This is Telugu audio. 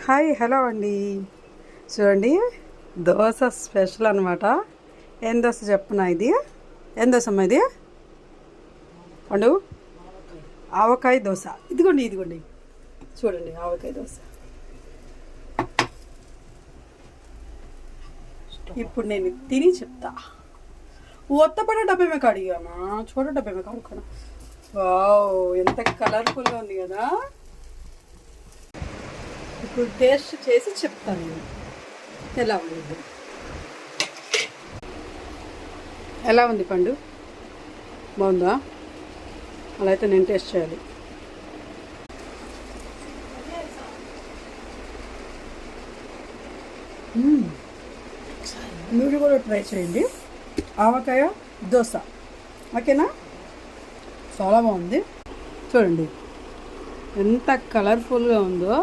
హాయ్ హలో అండి. చూడండి, దోశ స్పెషల్ అనమాట. ఏం దోశ చెప్పునా? ఇది ఏం దోశ అమ్మా? ఇది పండు ఆవకాయ దోశ. ఇదిగోండి చూడండి, ఆవకాయ దోశ. ఇప్పుడు నేను తిని చెప్తా. ఒత్తపడ డబ్బే మీకు అడిగానా? చూడ డబ్బే మీకు అడుగునా? వావ్, ఎంత కలర్ఫుల్గా ఉంది కదా. ఇప్పుడు టేస్ట్ చేసి చెప్తాను నేను ఎలా ఉంది. ఎలా ఉంది పండు? బాగుందా? అలా అయితే నేను టేస్ట్ చేయాలి. మీరు కూడా ట్రై చేయండి. ఆవకాయ దోశ, ఓకేనా? చాలా బాగుంది. చూడండి ఎంత కలర్ఫుల్గా ఉందో.